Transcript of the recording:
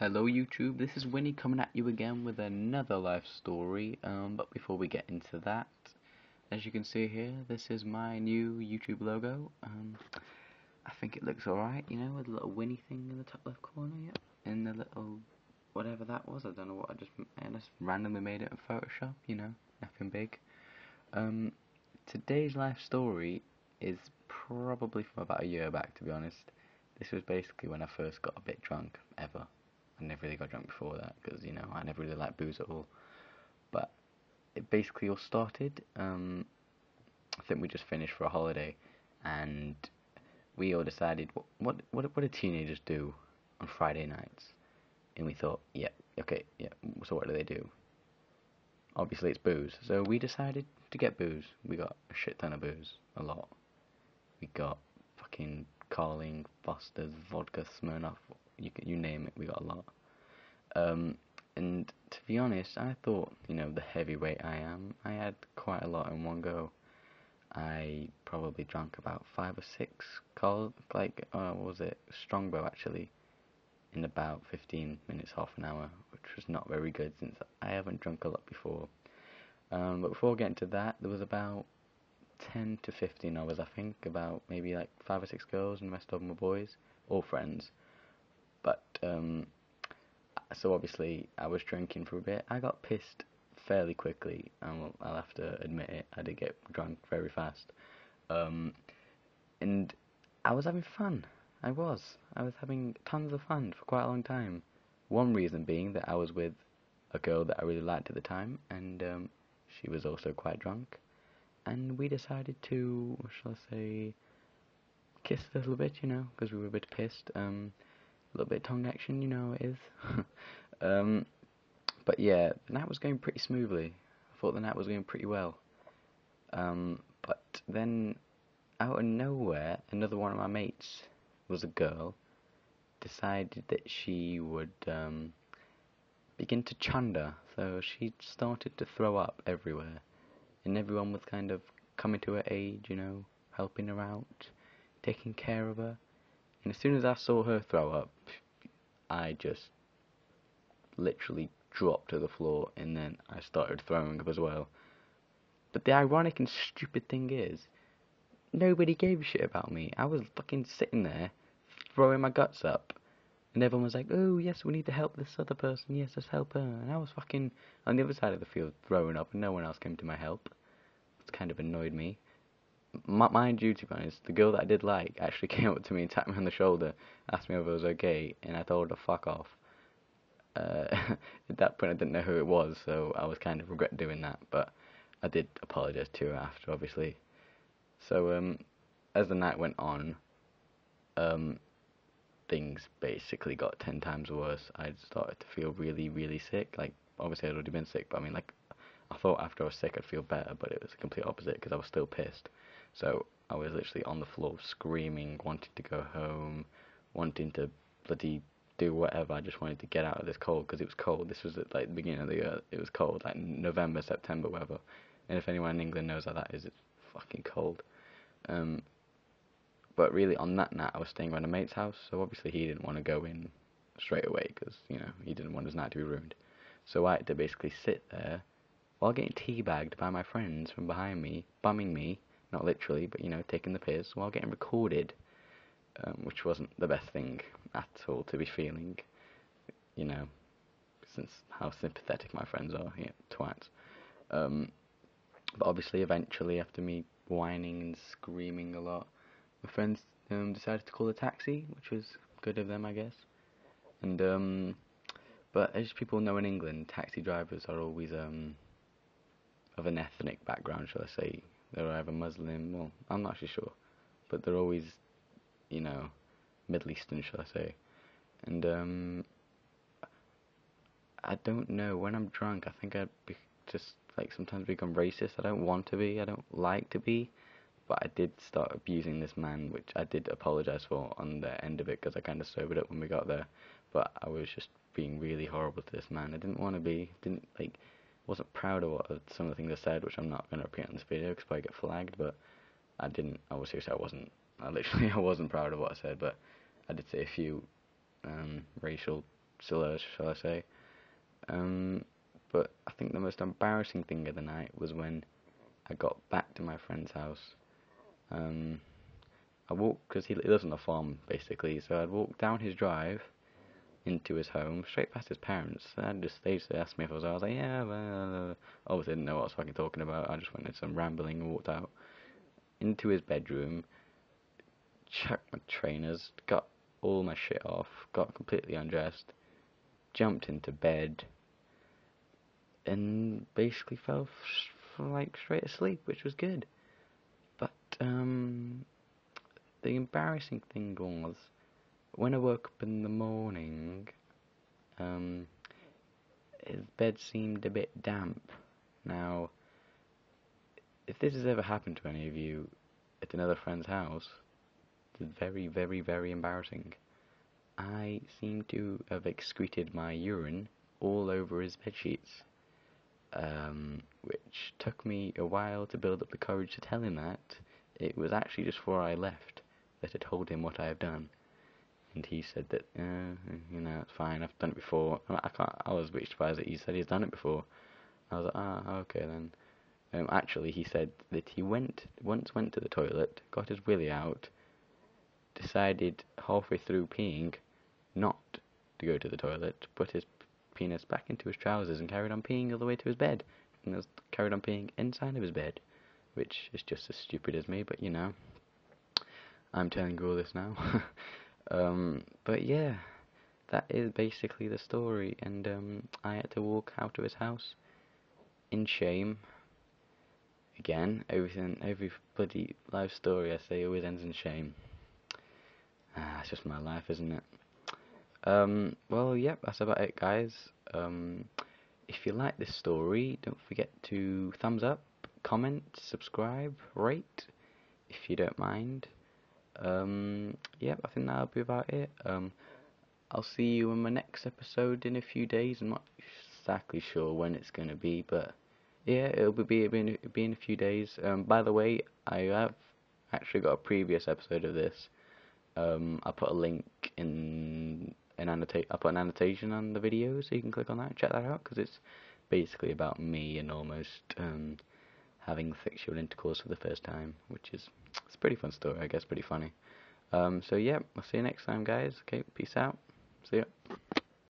Hello YouTube, this is Winnie coming at you again with another life story, but before we get into that, as you can see here, this is my new YouTube logo. I think it looks alright, you know, with a little Winnie thing in the top left corner, yep, and the little, whatever that was, I don't know what, I just randomly made it in Photoshop, you know, nothing big. Today's life story is probably from about a year back, to be honest. This was basically when I first got a bit drunk, ever. I never really got drunk before that, because, you know, I never really liked booze at all. But it basically all started, I think we just finished for a holiday, and we all decided, what do teenagers do on Friday nights? And we thought, yeah, okay, yeah, so what do they do? Obviously it's booze, so we decided to get booze. We got a shit ton of booze, a lot. We got fucking Carling, Foster's, vodka, Smirnoff, you name it, we got a lot. And to be honest, I thought, you know, the heavyweight I am, I had quite a lot in one go. I probably drank about 5 or 6 what was it, Strongbow actually, in about 15 minutes, half an hour, which was not very good since I haven't drunk a lot before. But before getting to that, there was about 10 to 15 of us, I think, about maybe like 5 or 6 girls, and the rest of them were boys, all friends. But, so obviously I was drinking for a bit. I got pissed fairly quickly, and I'll have to admit it, I did get drunk very fast. And I was having fun. I was having tons of fun for quite a long time. One reason being that I was with a girl that I really liked at the time, and she was also quite drunk. And we decided to, shall I say, kiss a little bit, you know, because we were a bit pissed. A little bit of tongue action, you know how it is. But yeah, the night was going pretty smoothly. I thought the night was going pretty well. But then, out of nowhere, another one of my mates, was a girl, decided that she would begin to chunder. So she started to throw up everywhere. And everyone was kind of coming to her aid, you know, helping her out, taking care of her. And as soon as I saw her throw up, I just literally dropped to the floor, and then I started throwing up as well. But the ironic and stupid thing is, nobody gave a shit about me. I was fucking sitting there, throwing my guts up, and everyone was like, oh yes, we need to help this other person, yes, let's help her. And I was fucking on the other side of the field throwing up, and no one else came to my help. It kind of annoyed me. Mind you, to be honest, the girl that I did like actually came up to me and tapped me on the shoulder, asked me if I was okay, and I told her fuck off. At that point I didn't know who it was, so I was kind of regret doing that, but I did apologise to her after, obviously. So, as the night went on, things basically got 10 times worse. I started to feel really, really sick. Like, obviously I'd already been sick, but I mean, like, I thought after I was sick I'd feel better, but it was the complete opposite, because I was still pissed. So, I was literally on the floor screaming, wanting to go home, wanting to bloody do whatever. I just wanted to get out of this cold, because it was cold. This was at, like, the beginning of the year. It was cold, like November, September, whatever. And if anyone in England knows how that is, it's fucking cold. But really, on that night, I was staying around a mate's house, so obviously he didn't want to go in straight away, because, you know, he didn't want his night to be ruined. So I had to basically sit there, while getting teabagged by my friends from behind me, bumming me, not literally, but, you know, taking the piss, while getting recorded, which wasn't the best thing at all to be feeling, you know, since how sympathetic my friends are, yeah, twats. But obviously, eventually, after me whining and screaming a lot, my friends decided to call a taxi, which was good of them, I guess. And but as people know in England, taxi drivers are always of an ethnic background, shall I say. They're either Muslim, well, I'm not actually sure, but they're always, you know, Middle Eastern, shall I say. And I don't know, when I'm drunk, I think just like sometimes become racist. I don't want to be, I don't like to be, but I did start abusing this man, which I did apologise for on the end of it, because I kind of sobered up when we got there. But I was just being really horrible to this man. I didn't want to be, wasn't proud of some of the things I said, which I'm not going to repeat in this video because I get flagged. But I literally I wasn't proud of what I said, but I did say a few racial slurs, shall I say. But I think the most embarrassing thing of the night was when I got back to my friend's house. I walked, because he lives on a farm, basically, so I'd walk down his drive into his home, straight past his parents. They just asked me if I was like, yeah, well, obviously I didn't know what I was fucking talking about. I just went into some rambling and walked out into his bedroom, chucked my trainers, got all my shit off, got completely undressed, jumped into bed, and basically fell like straight asleep, which was good. But the embarrassing thing was when I woke up in the morning, his bed seemed a bit damp. Now, if this has ever happened to any of you at another friend's house, it's very, very, very embarrassing. I seem to have excreted my urine all over his bedsheets, which took me a while to build up the courage to tell him that. It was actually just before I left that I told him what I have done, and he said that, it's fine, I've done it before. I was a bit surprised that he said he's done it before. I was like, okay then. Actually, he said that he went to the toilet, got his willy out, decided halfway through peeing not to go to the toilet, put his penis back into his trousers and carried on peeing all the way to his bed, and carried on peeing inside of his bed, which is just as stupid as me, but I'm telling you all this now. But yeah, that is basically the story, and I had to walk out of his house in shame. Again, every bloody life story I say always ends in shame. It's just my life, isn't it? Well, yep, that's about it, guys. If you like this story, don't forget to thumbs up, comment, subscribe, rate, if you don't mind. Yep, I think that'll be about it. I'll see you in my next episode in a few days. I'm not exactly sure when it's going to be, but yeah, it'll be in a few days. By the way, I have actually got a previous episode of this. I'll put a link in I'll put an annotation on the video, so you can click on that and check that out, because it's basically about me and almost having sexual intercourse for the first time, which is it's a pretty fun story, I guess, pretty funny. So yeah, I'll see you next time, guys. Okay, peace out. See ya.